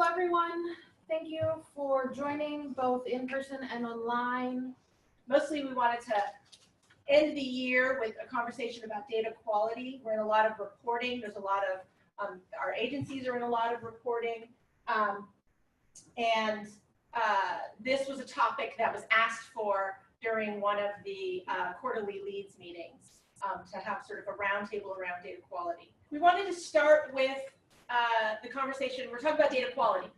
everyone. Thank you for joining both in person and online. Mostly we wanted to end the year with a conversation about data quality. We're in a lot of reporting. There's a lot of, our agencies are in a lot of reporting. This was a topic that was asked for during one of the quarterly leads meetings to have sort of a roundtable around data quality. We wanted to start with the conversation. We're talking about data quality.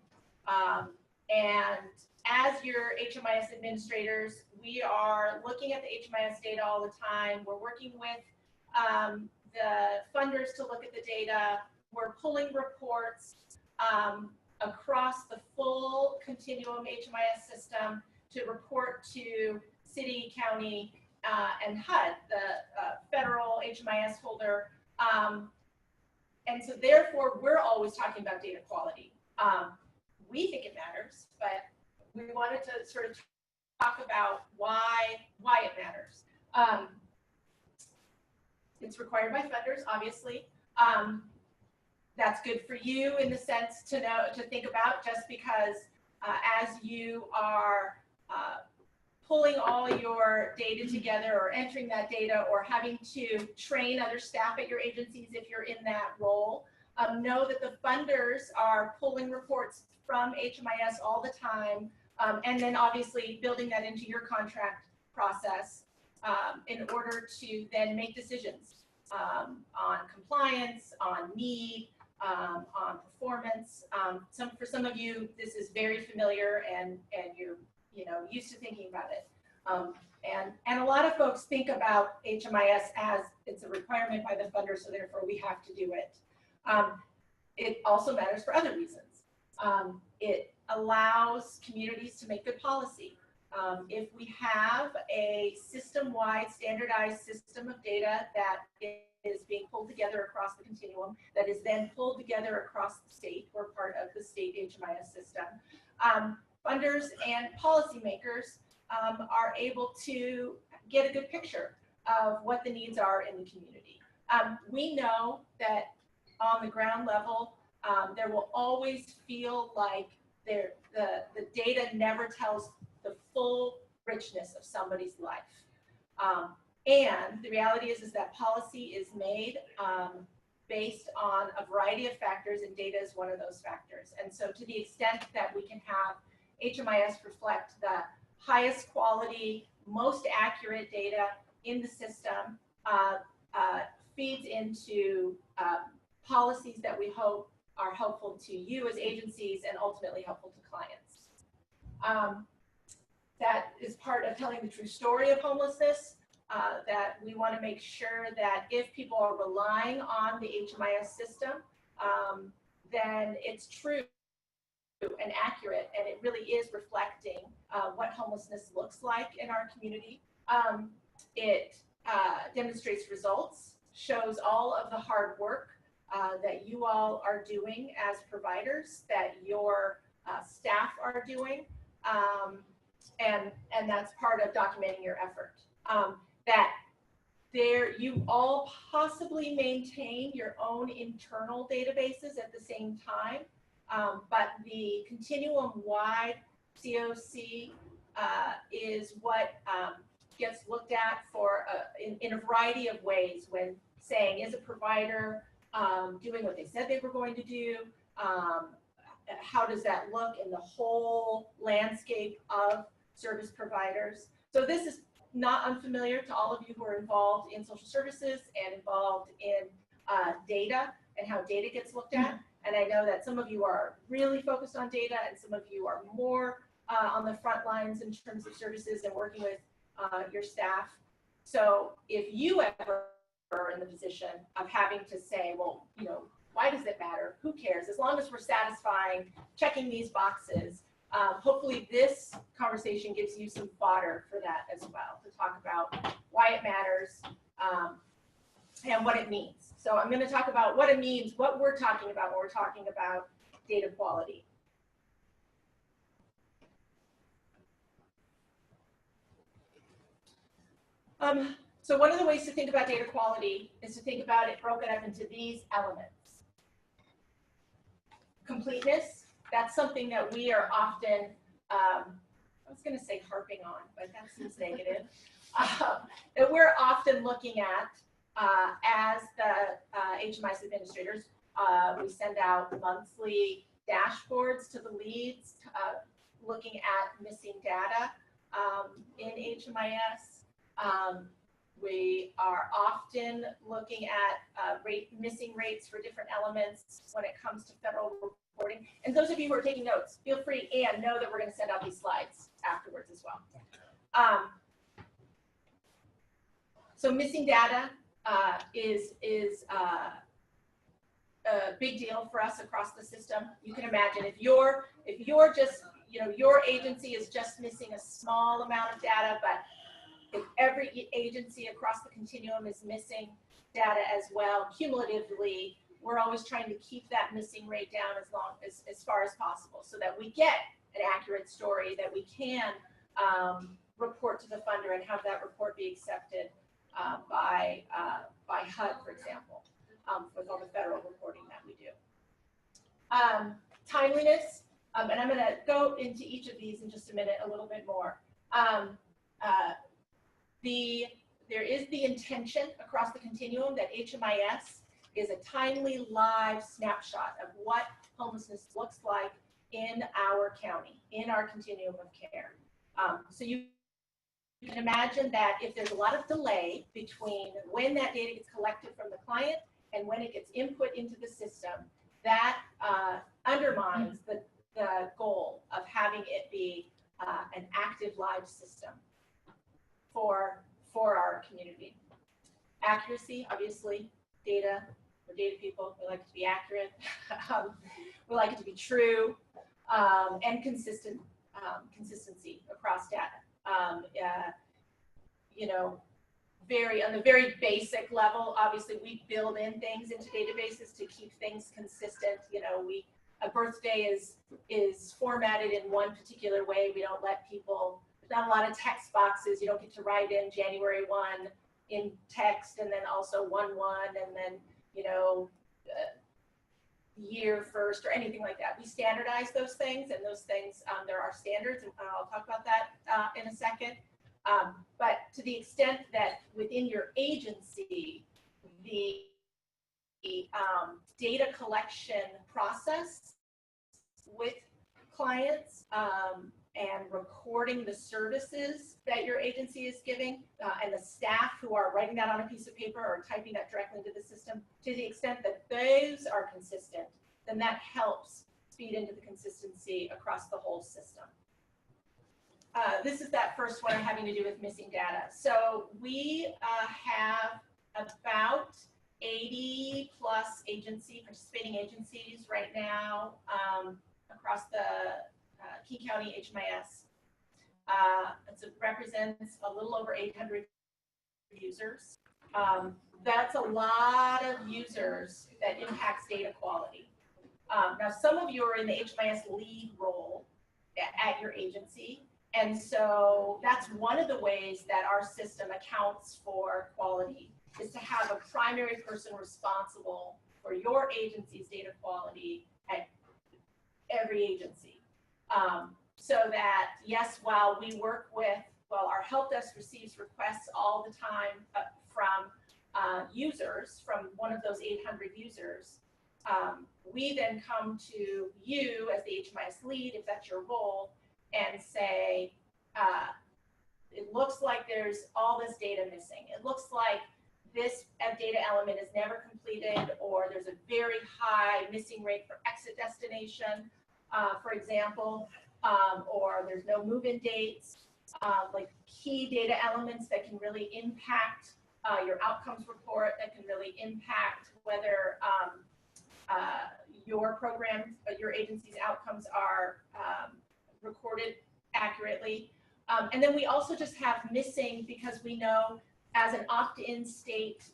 And as your HMIS administrators, we are looking at the HMIS data all the time. We're working with the funders to look at the data. We're pulling reports across the full continuum HMIS system to report to city, county, and HUD, the federal HMIS holder. And so therefore, we're always talking about data quality. We think it matters, but we wanted to sort of talk about why it matters. It's required by funders, obviously. That's good for you in the sense to think about, just because as you are pulling all your data together or entering that data or having to train other staff at your agencies if you're in that role, know that the funders are pulling reports from HMIS all the time, and then obviously building that into your contract process in order to then make decisions on compliance, on need, on performance. For some of you, this is very familiar, and you're used to thinking about it. And a lot of folks think about HMIS as it's a requirement by the funder, so therefore we have to do it. It also matters for other reasons. It allows communities to make good policy. If we have a system-wide standardized system of data that is being pulled together across the continuum, that is then pulled together across the state, or part of the state HMIS system, funders and policymakers are able to get a good picture of what the needs are in the community. We know that on the ground level, there will always feel like the data never tells the full richness of somebody's life. And the reality is that policy is made based on a variety of factors, and data is one of those factors. And so to the extent that we can have HMIS reflect the highest quality, most accurate data in the system, feeds into policies that we hope are helpful to you as agencies and ultimately helpful to clients. That is part of telling the true story of homelessness, that we want to make sure that if people are relying on the HMIS system, then it's true and accurate, and it really is reflecting what homelessness looks like in our community. It demonstrates results, shows all of the hard work that you all are doing as providers, that your staff are doing, and that's part of documenting your effort. That you all possibly maintain your own internal databases at the same time, but the continuum-wide COC is what gets looked at for in a variety of ways when saying, is a provider doing what they said they were going to do? How does that look in the whole landscape of service providers? So this is not unfamiliar to all of you who are involved in social services and involved in data and how data gets looked at. And I know that some of you are really focused on data, and some of you are more on the front lines in terms of services and working with your staff. So if you ever are in the position of having to say, well, why does it matter? Who cares? As long as we're satisfying, checking these boxes, hopefully this conversation gives you some fodder for that as well, to talk about why it matters and what it means. So I'm going to talk about what it means, what we're talking about when we're talking about data quality. So one of the ways to think about data quality is to think about it broken up into these elements: completeness, that's something that we are often, I was going to say harping on, but that seems negative, that we're often looking at as the HMIS administrators. We send out monthly dashboards to the leads, looking at missing data in HMIS. We are often looking at missing rates for different elements when it comes to federal reporting. And those of you who are taking notes, feel free and know that we're going to send out these slides afterwards as well. So missing data is a big deal for us across the system. You can imagine if you're just, your agency is just missing a small amount of data, but if every agency across the continuum is missing data as well, cumulatively, we're always trying to keep that missing rate down as far as possible so that we get an accurate story that we can report to the funder and have that report be accepted by HUD, for example, with all the federal reporting that we do. Timeliness, and I'm going to go into each of these in just a minute a little bit more. There is the intention across the continuum that HMIS is a timely live snapshot of what homelessness looks like in our county, in our continuum of care. So you can imagine that if there's a lot of delay between when that data gets collected from the client and when it gets input into the system, that undermines the goal of having it be an active live system for our community. Accuracy, obviously, data, we're data people, we like it to be accurate, we like it to be true, and consistency across data. On the very basic level, obviously we build in things into databases to keep things consistent. A birthday is formatted in one particular way. We don't let people, there's not a lot of text boxes. You don't get to write in January 1 in text and then also 1/1 and then, year first or anything like that. We standardize those things, and those things, there are standards, and I'll talk about that in a second. But to the extent that within your agency, the data collection process with clients and recording the services that your agency is giving and the staff who are writing that on a piece of paper or typing that directly into the system, to the extent that those are consistent, then that helps feed into the consistency across the whole system. This is that first one having to do with missing data. So we have about 80 plus participating agencies right now across the King County HMIS. It represents a little over 800 users. That's a lot of users that impacts data quality. Now, some of you are in the HMIS lead role at your agency. And so that's one of the ways that our system accounts for quality, is to have a primary person responsible for your agency's data quality at every agency. So that, yes, while our help desk receives requests all the time from users, from one of those 800 users, we then come to you as the HMIS lead, if that's your role, and say, it looks like there's all this data missing. It looks like this data element is never completed, or there's a very high missing rate for exit destination, for example, or there's no move-in dates, like key data elements that can really impact your outcomes report, that can really impact whether your program, your agency's outcomes are recorded accurately. And then we also just have missing, because we know as an opt-in state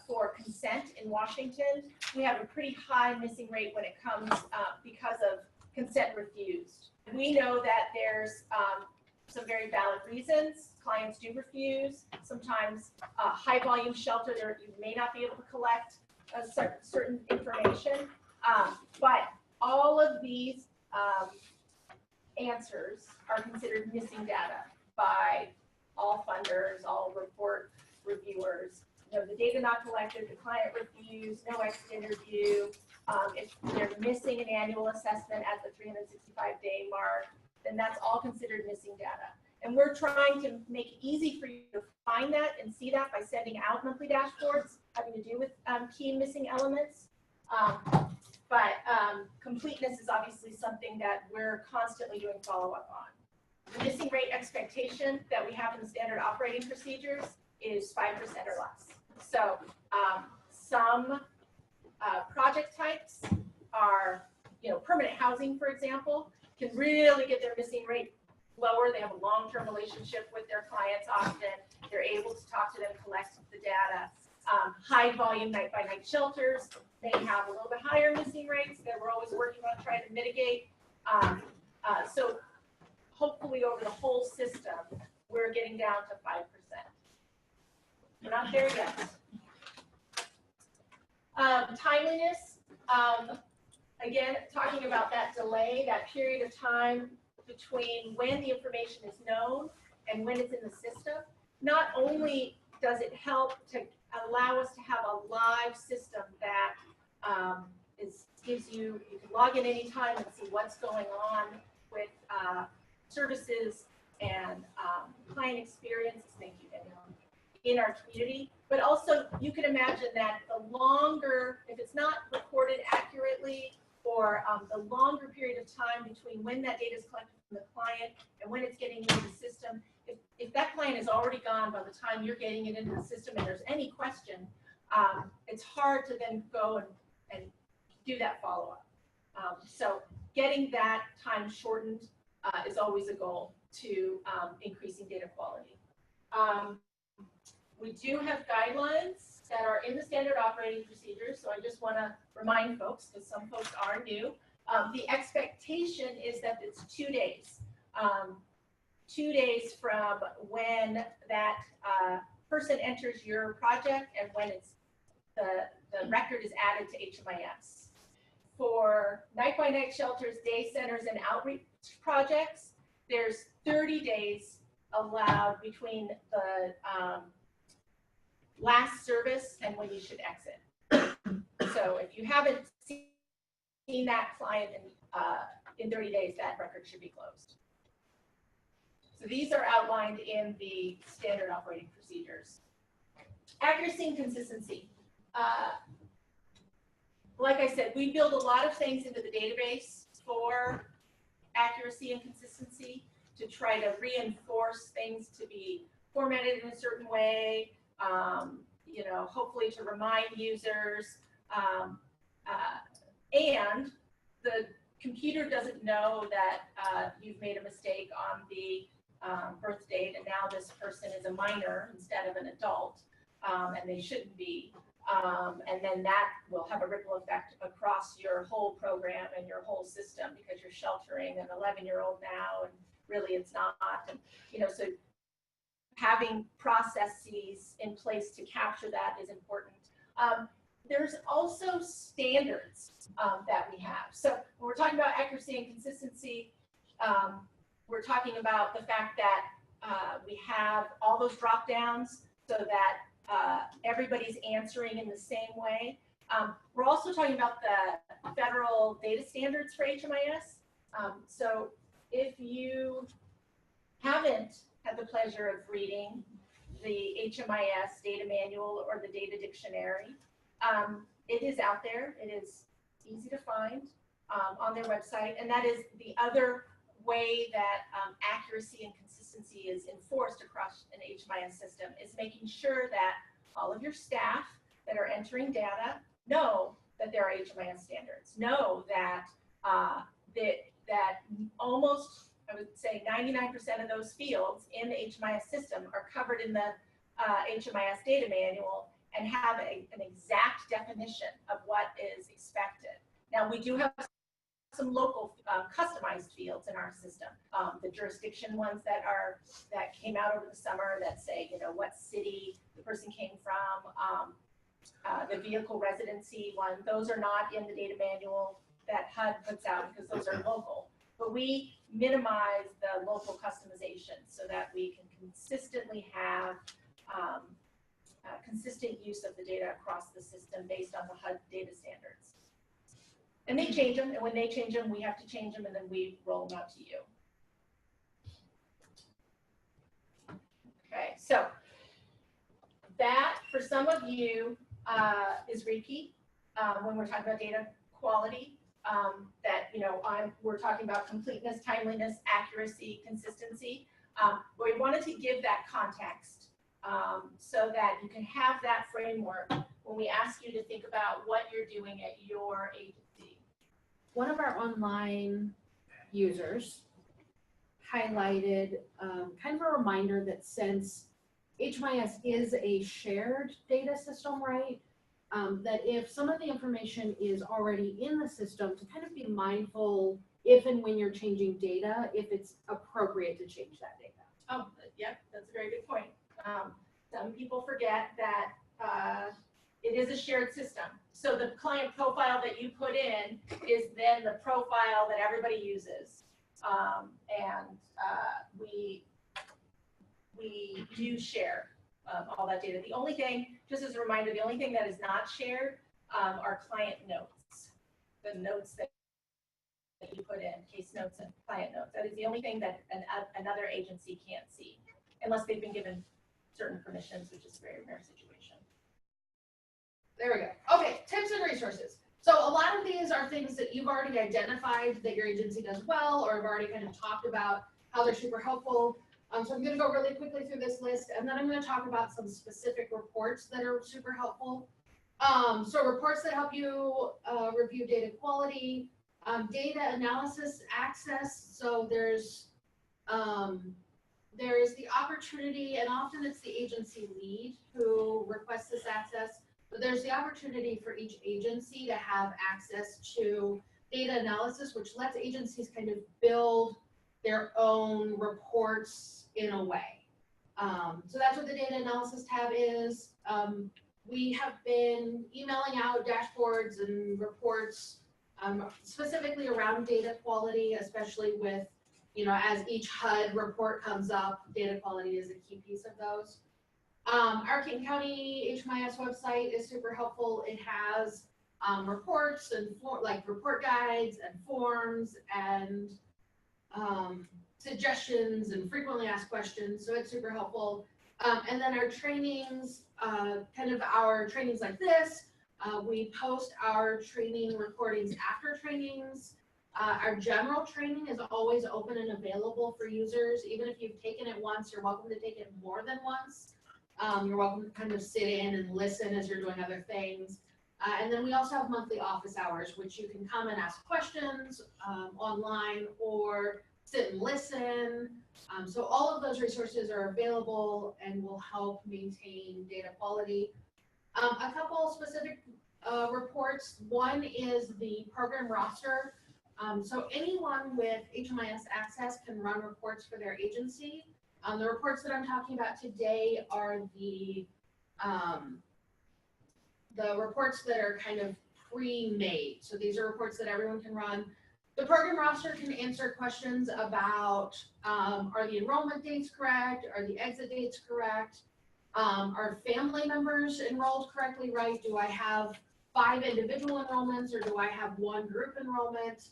for consent in Washington, we have a pretty high missing rate when it comes because of consent refused. We know that there's some very valid reasons. Clients do refuse. Sometimes high volume shelter, you may not be able to collect certain information. But all of these answers are considered missing data by all funders, all report reviewers. You know, the data not collected, the client refused, no exit interview. If they're missing an annual assessment at the 365-day mark, then that's all considered missing data. And we're trying to make it easy for you to find that and see that by sending out monthly dashboards having to do with key missing elements. But completeness is obviously something that we're constantly doing follow-up on. The missing rate expectation that we have in the standard operating procedures is 5% or less. So some project types are, you know, permanent housing, for example, can really get their missing rate lower. They have a long-term relationship with their clients often. They're able to talk to them, collect the data. High volume night-by-night shelters, they have a little bit higher missing rates that we're always working on trying to mitigate. So hopefully over the whole system, we're getting down to 5%. We're not there yet. Timeliness, again, talking about that delay, that period of time between when the information is known and when it's in the system. Not only does it help to allow us to have a live system that gives you, you can log in anytime and see what's going on with services and client experiences, thank you, Danielle, in our community. But also you can imagine that the longer, if it's not recorded accurately, or the longer period of time between when that data is collected from the client and when it's getting into the system, if that client is already gone by the time you're getting it into the system and there's any question, it's hard to then go and do that follow-up. So getting that time shortened is always a goal to increasing data quality. We do have guidelines that are in the standard operating procedures, so I just want to remind folks, because some folks are new, the expectation is that it's 2 days. 2 days from when that person enters your project and when it's the record is added to HMIS. For night-by-night shelters, day centers, and outreach projects, there's 30 days allowed between the last service and when you should exit. So if you haven't seen that client in 30 days, that record should be closed. So these are outlined in the standard operating procedures. Accuracy and consistency. Like I said, we build a lot of things into the database for accuracy and consistency to try to reinforce things to be formatted in a certain way, you know, hopefully to remind users, and the computer doesn't know that you've made a mistake on the birth date and now this person is a minor instead of an adult, and they shouldn't be. And then that will have a ripple effect across your whole program and your whole system because you're sheltering an 11-year-old now and really it's not. And, you know, so having processes in place to capture that is important. There's also standards that we have. So when we're talking about accuracy and consistency, we're talking about the fact that we have all those drop downs so that everybody's answering in the same way. We're also talking about the federal data standards for HMIS. So if you haven't had the pleasure of reading the HMIS data manual or the data dictionary, it is out there. It is easy to find on their website. And that is the other way that accuracy and consistency is enforced across an HMIS system, is making sure that all of your staff that are entering data know that there are HMIS standards, know that that almost, I would say 99% of those fields in the HMIS system are covered in the HMIS data manual and have an exact definition of what is expected. Now, we do have some local customized fields in our system. The jurisdiction ones that came out over the summer that say, you know, what city the person came from, the vehicle residency one, those are not in the data manual. that HUD puts out because those are local. But we minimize the local customization so that we can consistently have consistent use of the data across the system based on the HUD data standards. And they change them, and when they change them, we have to change them, and then we roll them out to you. Okay, so that, for some of you, is repeat when we're talking about data quality. That, you know, we're talking about completeness, timeliness, accuracy, consistency. But we wanted to give that context so that you can have that framework when we ask you to think about what you're doing at your agency. One of our online users highlighted kind of a reminder that since HMIS is a shared data system, right, that if some of the information is already in the system, to kind of be mindful if and when you're changing data, if it's appropriate to change that data. Oh, yeah, that's a very good point. Some people forget that it is a shared system. So the client profile that you put in is then the profile that everybody uses. We do share all that data. The only thing, just as a reminder, the only thing that is not shared are client notes. The notes that you put in, case notes and client notes. That is the only thing that another agency can't see, unless they've been given certain permissions, which is a very rare situation. There we go. Okay, tips and resources. So a lot of these are things that you've already identified that your agency does well, or have already kind of talked about how they're super helpful. So I'm going to go really quickly through this list, and then I'm going to talk about some specific reports that are super helpful. So reports that help you review data quality, data analysis access. So there's the opportunity, and often it's the agency lead who requests this access, but there's the opportunity for each agency to have access to data analysis, which lets agencies kind of build their own reports in a way. So that's what the data analysis tab is. We have been emailing out dashboards and reports specifically around data quality, especially with, you know, as each HUD report comes up, data quality is a key piece of those. Our King County HMIS website is super helpful. It has reports and report guides and forms and suggestions and frequently asked questions, so it's super helpful. And then our trainings, kind of our trainings like this, we post our training recordings after trainings. Our general training is always open and available for users. Even if you've taken it once, you're welcome to take it more than once. You're welcome to kind of sit in and listen as you're doing other things. And then we also have monthly office hours, which you can come and ask questions online or sit and listen. So all of those resources are available and will help maintain data quality. A couple specific reports. One is the program roster. So anyone with HMIS access can run reports for their agency. The reports that I'm talking about today are the reports that are kind of pre-made. So these are reports that everyone can run. The program roster can answer questions about, are the enrollment dates correct? Are the exit dates correct? Are family members enrolled correctly, right? Do I have 5 individual enrollments or do I have 1 group enrollment?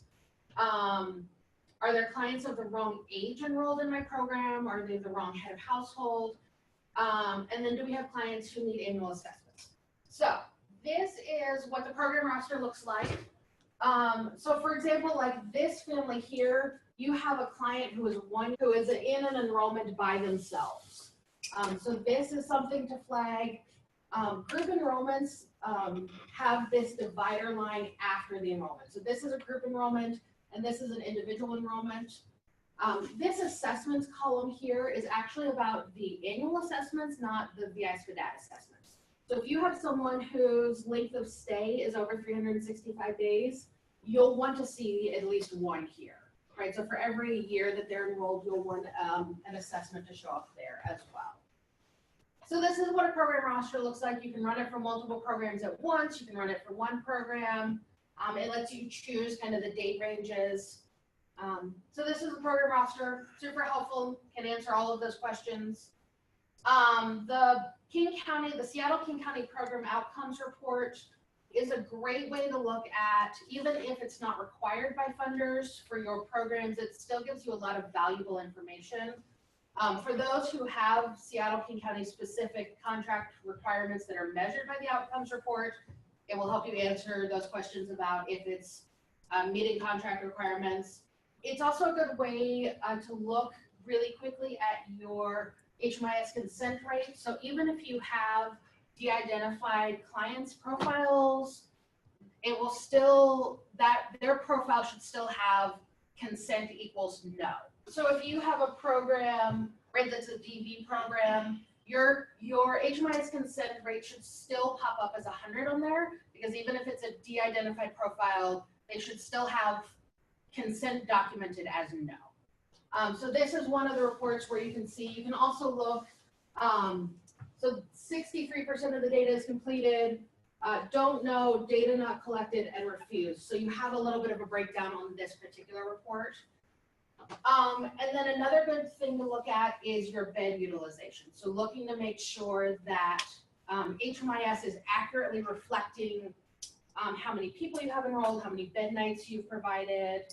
Are there clients of the wrong age enrolled in my program? Are they the wrong head of household? And then do we have clients who need annual assessments? So this is what the program roster looks like. So for example, like this family here, you have a client who is in an enrollment by themselves. So this is something to flag. Group enrollments have this divider line after the enrollment. So this is a group enrollment and this is an individual enrollment. This assessments column here is actually about the annual assessments, not the VI-SPDAT assessments. So if you have someone whose length of stay is over 365 days, you'll want to see at least 1 here, right? So for every year that they're enrolled, you'll want an assessment to show up there as well. So this is what a program roster looks like. You can run it for multiple programs at once. You can run it for 1 program. It lets you choose kind of the date ranges. So this is a program roster, super helpful, can answer all of those questions. The Seattle King County Program Outcomes Report is a great way to look at, even if it's not required by funders for your programs, it still gives you a lot of valuable information. For those who have Seattle King County specific contract requirements that are measured by the outcomes report, it will help you answer those questions about if it's meeting contract requirements. It's also a good way to look really quickly at your HMIS consent rate. So even if you have de-identified clients' profiles, it will still, their profile should still have consent equals no. So if you have a program, right, that's a DV program, your HMIS consent rate should still pop up as 100 on there, because even if it's a de-identified profile, they should still have consent documented as no. So this is one of the reports where you can see, you can also look, so 63% of the data is completed, don't know, data not collected, and refused. So you have a little bit of a breakdown on this particular report. And then another good thing to look at is your bed utilization. So looking to make sure that HMIS is accurately reflecting how many people you have enrolled, how many bed nights you've provided,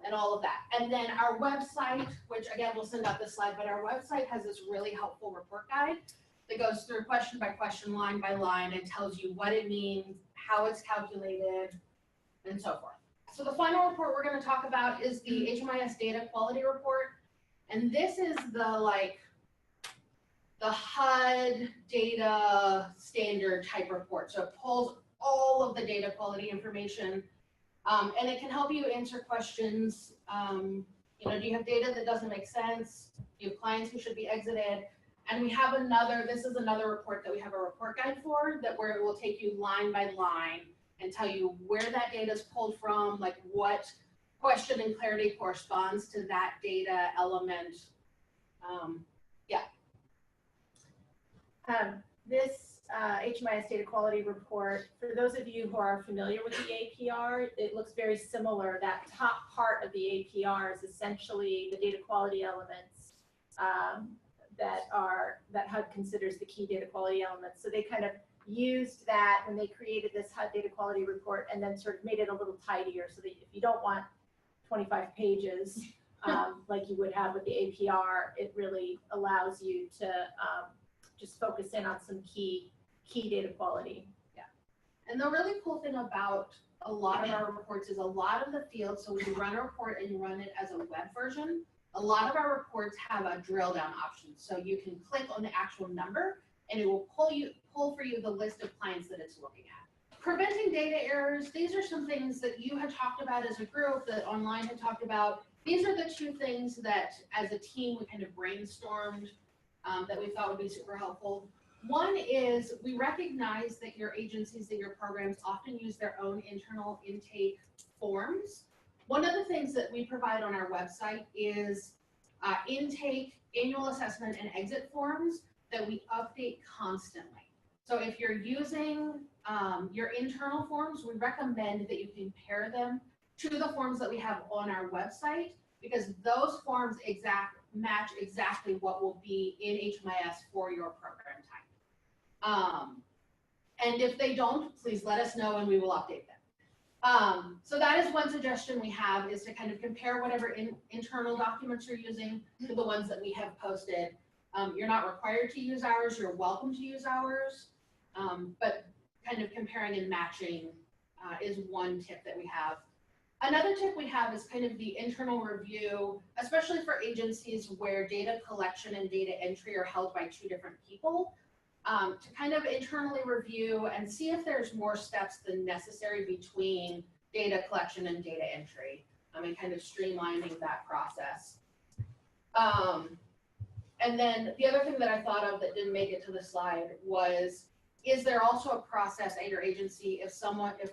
and all of that. And then our website, which again, we'll send out this slide, but our website has this really helpful report guide that goes through question by question, line by line, and tells you what it means, how it's calculated, and so forth. So the final report we're going to talk about is the HMIS Data Quality Report. And this is the HUD data standard type report. So it pulls all of the data quality information, and it can help you answer questions. Do you have data that doesn't make sense? Do you have clients who should be exited? And we have this is another report that we have a report guide for, where it will take you line by line and tell you where that data is pulled from, like what question and clarity corresponds to that data element. This HMIS Data Quality Report, for those of you who are familiar with the APR, it looks very similar. That top part of the APR is essentially the data quality elements that HUD considers the key data quality elements. So they kind of used that when they created this HUD Data Quality Report, and then sort of made it a little tidier so that if you don't want 25 pages like you would have with the APR, it really allows you to just focus in on some key data quality. Yeah. And the really cool thing about a lot of our reports is a lot of the fields, so when you run a report and you run it as a web version, a lot of our reports have a drill down option. So you can click on the actual number and it will pull for you the list of clients that it's looking at. Preventing data errors, these are some things that you had talked about as a group, that online had talked about. These are the two things that as a team we kind of brainstormed that we thought would be super helpful. One is we recognize that your agencies, that your programs often use their own internal intake forms. One of the things that we provide on our website is intake, annual assessment, and exit forms that we update constantly. So if you're using your internal forms, we recommend that you compare them to the forms that we have on our website, because those forms match exactly what will be in HMIS for your program type. And if they don't, please let us know and we will update them. So that is one suggestion we have, is to kind of compare whatever internal documents you're using to the ones that we have posted. You're not required to use ours, you're welcome to use ours, but kind of comparing and matching is one tip that we have. Another tip we have is kind of the internal review, especially for agencies where data collection and data entry are held by two different people, to kind of internally review and see if there's more steps than necessary between data collection and data entry, and kind of streamlining that process. And then the other thing that I thought of that didn't make it to the slide was, is there also a process at your agency if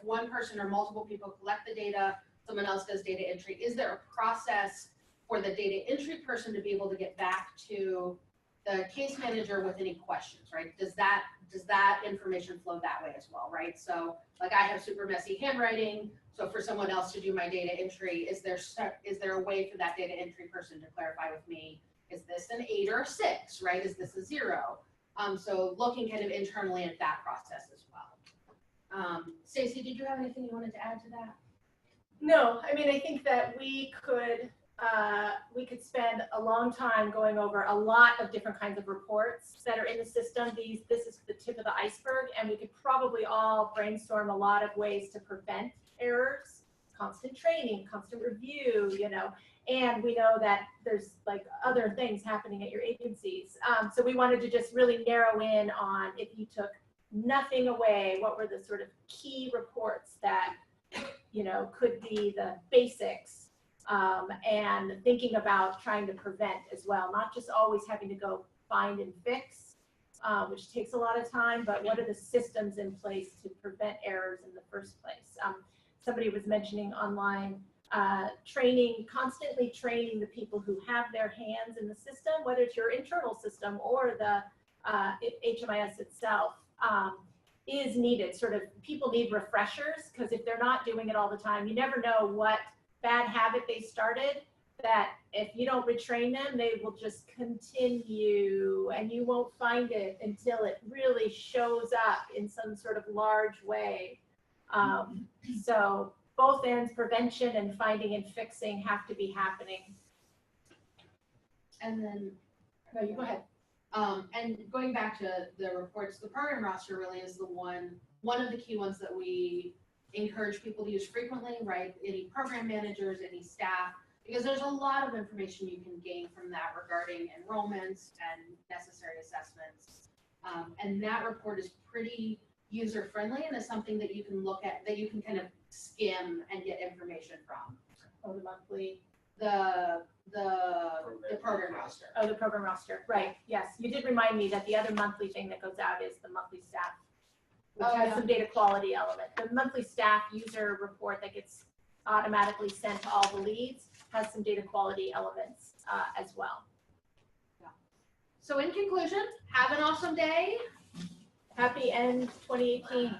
one person or multiple people collect the data, someone else does data entry, is there a process for the data entry person to be able to get back to the case manager with any questions, right? Does that information flow that way as well, right? So like I have super messy handwriting, so for someone else to do my data entry, is there a way for that data entry person to clarify with me, is this an 8 or a 6, right? Is this a 0? So looking kind of internally at that process as well. Stacey, did you have anything you wanted to add to that? No, I mean, I think that we could spend a long time going over a lot of different kinds of reports that are in the system. This is the tip of the iceberg, and we could probably all brainstorm a lot of ways to prevent errors, constant training, constant review, you know, and we know that there's like other things happening at your agencies. So we wanted to just really narrow in on, if you took nothing away, what were the sort of key reports that, you know, could be the basics, and thinking about trying to prevent as well, not just always having to go find and fix, which takes a lot of time, but what are the systems in place to prevent errors in the first place? Somebody was mentioning online constantly training the people who have their hands in the system, whether it's your internal system or the HMIS itself, is needed. Sort of people need refreshers, because if they're not doing it all the time, you never know what bad habit they started, that if you don't retrain them, they will just continue, and you won't find it until it really shows up in some sort of large way. So both ends, prevention and finding and fixing, have to be happening. And then, No, you go ahead. and going back to the reports, the program roster really is the one of the key ones that we encourage people to use frequently, right? Any program managers, any staff, because there's a lot of information you can gain from that regarding enrollments and necessary assessments. And that report is pretty user friendly, and is something that you can look at, that you can kind of skim and get information from. Oh, the monthly. The program roster. Oh, the program roster. Right. Yes. You did remind me that the other monthly thing that goes out is the monthly staff, which has some data quality element. The monthly staff user report that gets automatically sent to all the leads has some data quality elements as well. Yeah. So in conclusion, have an awesome day. Happy end 2018.